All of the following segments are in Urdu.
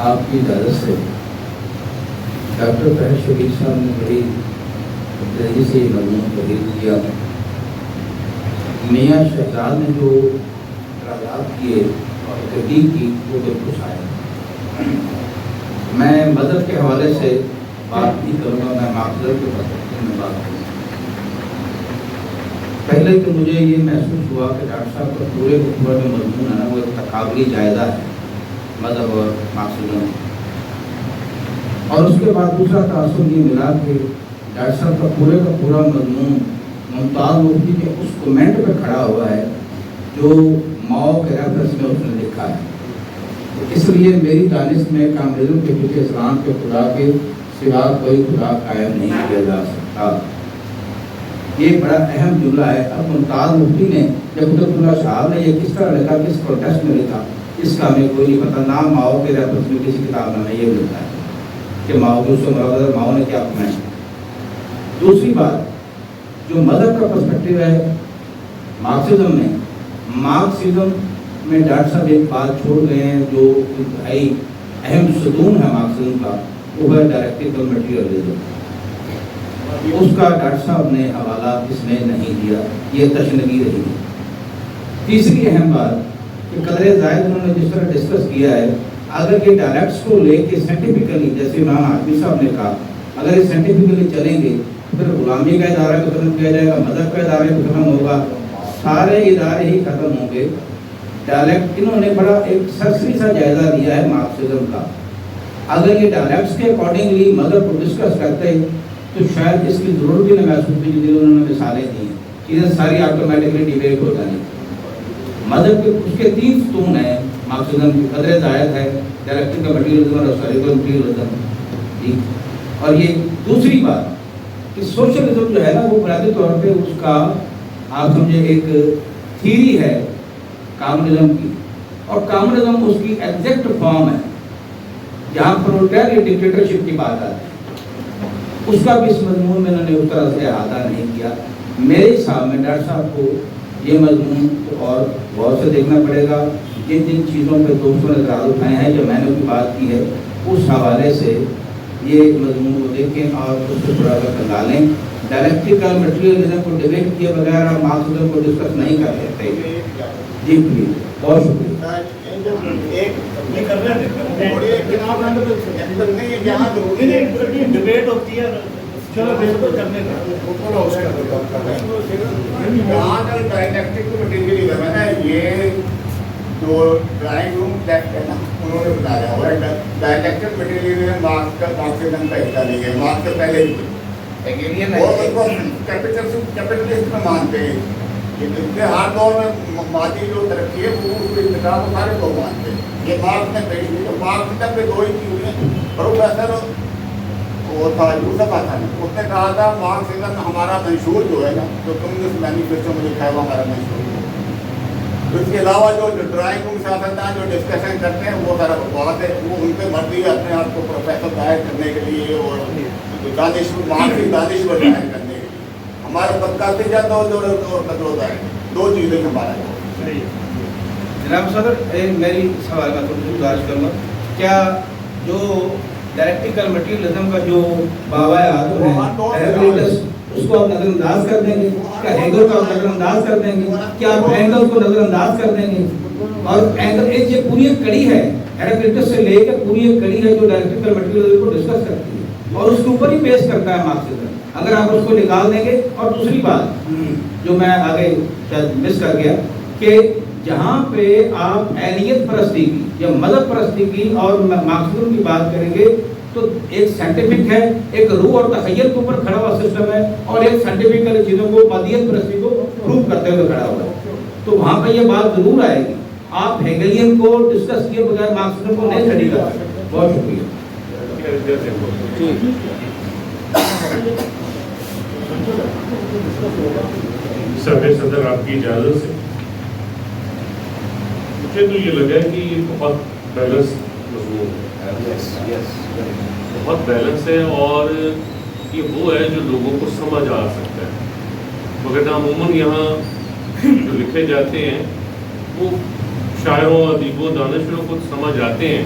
آپ کی اجازت سے ڈاکٹر فہد شفیق صاحب نے بڑی تیزی سے یہ مضمون تحریر کیا. میاں شہزاد نے جو اعتراضات کیے اور تحقیق کی وہ بالکل شائع. میں مذہب کے حوالے سے بات نہیں کروں گا، میں معذرت کے پرسپیکٹو میں بات کروں گا. پہلے تو مجھے یہ محسوس ہوا کہ ڈاکٹر صاحب کا پورے جو مضمون ہے نا وہ ایک تقابلی جائزہ ہے مذہب اور مارکسزم. اور اس کے بعد دوسرا تاثر یہ ملا کہ ڈاکٹر صاحب کا پورا مضمون ممتاز مفتی کے اس کومنٹ پہ کھڑا ہوا ہے جو ماؤ کے ریفرنس میں اس نے لکھا ہے. اس لیے میری دانش میں کامرزم کے پیچھے اسلام کے خدا کے سوا کوئی خدا قائم نہیں کیا جا سکتا. یہ بڑا اہم جملہ ہے. اب ممتاز مفتی نے یا قدرت اللہ صاحب نے یہ کس طرح لکھا، کس کانٹیکسٹ میں لکھا، اس کا ہمیں کوئی نہیں پتا. نام ماؤ کے ریفرنس میں کسی کتاب میں یہ ملتا ہے کہ ماؤ جو سے مراد ماؤ نے کیا اپنا ہے. دوسری بات جو مذہب کا پرسپیکٹو ہے مارکسزم میں ڈاکٹر صاحب ایک بات چھوڑ گئے ہیں جو انتہائی اہم ستون ہے مارکسزم کا، وہ ہے ڈائریکٹیکل مٹیریلزم. اس کا ڈاکٹر صاحب نے حوالہ اس میں نہیں دیا، یہ تشنگی رہی. تیسری اہم بات کہ قدر زائد انہوں نے جس طرح ڈسکس کیا ہے، اگر یہ ڈائلیکٹس کو لے کے سائنٹیفکلی جیسے امام حافظ صاحب نے کہا اگر یہ سائنٹیفکلی چلیں گے پھر غلامی کا ادارہ بھی ختم کیا جائے گا، مذہب کا ادارہ بھی ختم ہوگا، سارے ادارے ہی ختم ہوں گے. ڈائلیکٹ انہوں نے بڑا ایک سرسری سا جائزہ دیا ہے مارکسزم کا. اگر یہ ڈائلیکٹس کے اکارڈنگلی مذہب کو ڈسکس کرتے تو شاید اس کی ضرورت بھی نہ محسوس ہوتی. جو انہوں نے مثالیں دی ہیں چیزیں ساری آٹومیٹکلی ڈیبیٹ ہو جانی. مذہب کے اس کے 3 ستون ہیں مارکسزم کی، قدر زائد ہے، ڈائریکٹیکل مٹیریلزم اور ہسٹوریکل مٹیریلزم. اور یہ دوسری بات کہ سوشلزم جو ہے نا وہ بنیادی طور پہ اس کا آپ سمجھے ایک تھیری ہے کامرزم کی، اور کامرزم اس کی ایگزیکٹ فارم ہے جہاں پرولٹیریا ڈکٹیٹرشپ کی بات آتی ہے. اس کا بھی اس مضمون میں انہوں نے اس طرح سے احاطہ نہیں کیا. میرے حساب میں ڈاکٹر صاحب کو یہ مضمون اور غور سے دیکھنا پڑے گا. جن چیزوں پہ دوستوں نے اعتراض اٹھائے ہیں جو میں نے بھی بات کی ہے اس حوالے سے یہ مضمون کو دیکھیں اور اس سے تھوڑا سا کنگالیں. ڈائلیکٹیکل مٹیریلزم کو ڈیبیٹ کیے بغیر آپ مارکسزم کو ڈسکس نہیں کر سکتے. جی پلیز، بہت شکریہ. ڈبیٹ ہوتی ہے چلو بالکل کرنے کا یہ جو ڈرائنگ روم لیفٹ ہے نا انہوں نے بتایا ہوا ہے ڈائلیکٹیکل مٹیریل مارکسزم کا حصہ نہیں ہے. مارکس سے پہلے ہی کیپٹلسٹ میں مانتے ہیں کہ ہر دور میں مادی جو ترقی ہے وہ اس انتخاب کو سارے لوگ مانتے ہیں. یہ مارکس نے پیش کی. تو مارکس نے پہ 2 ہی چیزیں پروفیسر وہ تھا یوسف حسن اس نے کہا تھا مارکسزم ہمارا منشور جو ہے نا جو کمیونسٹ مینیفیسٹو میں لکھا ہے وہ ہمارا منشور ہے. اس کے علاوہ جو ڈرائنگ روم سیاستدان جو ڈسکشن کرتے ہیں وہ ذرا بات ہے وہ ان پہ مرضی ہے اپنے آپ کو پروفیسر ظاہر کرنے کے لیے اور دانشور ظاہر کرنے کے لیے. ہمارے بدقاتی جاتا ہو اور قدر ہوتا ہے 2 چیزیں ہمارا. جناب صدر میری سوال کا تھوڑی گزارش کروں گا، کیا جو ڈائریکٹیکل مٹیریلزم کا جو بابا اعظم ہے اس کو آپ نظر انداز کر دیں گے؟ کیا ہیگل کو آپ نظر انداز کر دیں گے؟ کیا آپ اینگل کو نظر انداز کر دیں گے؟ اور اینگل ایک یہ پوری ایک کڑی ہے ہیراکلیٹس سے لے کے پوری ایک کڑی ہے جو ڈائریکٹیکل مٹیریلزم کو ڈسکس کرتی ہے اور اس کے اوپر ہی بیس کرتا ہے مارکسزم. اگر آپ اس کو نکال دیں گے. اور دوسری بات جو میں آگے شاید مس کر گیا کہ جہاں پہ آپ اہلیت پرستی کی یا مذہب پرستی کی اور مارکسزم کی بات کریں گے تو ایک سائنٹیفک ہے، ایک روح اور تخیل کے اوپر کھڑا ہوا سسٹم ہے، اور ایک سائنٹیفکلی چیزوں کو مادیت پرستی کو پروو کرتے ہوئے کھڑا ہوا ہے. تو وہاں پہ یہ بات ضرور آئے گی. آپ ہیگلین کو ڈسکس کیے بغیر مارکسزم کو نہیں اسٹڈی کر سکتے. بہت شکریہ. صدر آپ کی اجازت سے مجھے تو یہ لگا ہے کہ یہ بہت بیلنس مضمون ہے، بہت بیلنس ہے اور یہ وہ ہے جو لوگوں کو سمجھ آ سکتا ہے. مگر عموماً یہاں جو لکھے جاتے ہیں وہ شاعروں ادیبوں دانشوروں کو سمجھ آتے ہیں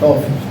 100%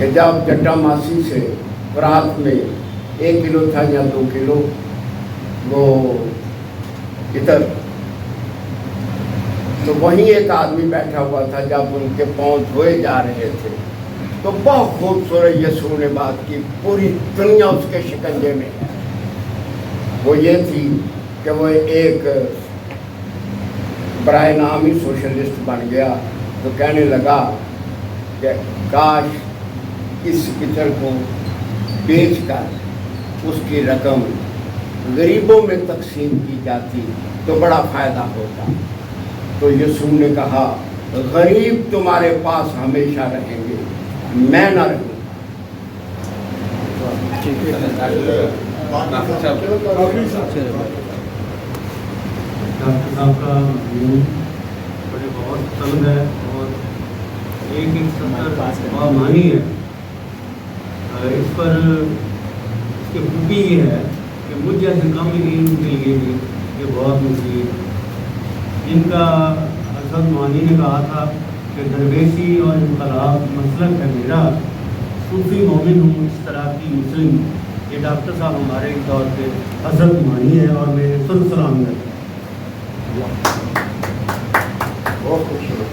کہ جب جٹا ماسی سے فرات میں 1 کلو تھا یا 2 کلو وہ ادھر، تو وہیں ایک آدمی بیٹھا ہوا تھا، جب ان کے پاؤں دھوئے جا رہے تھے تو بہت خوبصورت یسوع نے بات کی، پوری دنیا اس کے شکنجے میں ہے۔ وہ یہ تھی کہ وہ ایک برائے نام ہی سوشلسٹ بن گیا، تو کہنے لگا کہ کاش اس پتھر کو بیچ کر اس کی رقم غریبوں میں تقسیم کی جاتی تو بڑا فائدہ ہوتا۔ تو یسوع نے کہا غریب تمہارے پاس ہمیشہ رہیں گے، میں نہ رہوں گا۔ ڈاکٹر صاحب کا بڑے بہت طلب ہے اور ایک 70 مانی ہے، اس پر اس کی خوبی یہ ہے کہ مجھ جیسے کم علم کے لیے بھی یہ بہت مفید ہے۔ ان کا حضرت مانی نے کہا تھا کہ درویشی اور انقلاب مسلک ہے میرا، صوفی مومن ہوں اس طرح کی مسلم۔ یہ ڈاکٹر صاحب ہمارے طور پہ حضرت مانی ہے اور میں سر سلام کرتا ہوں۔ بہت خوش ہوں۔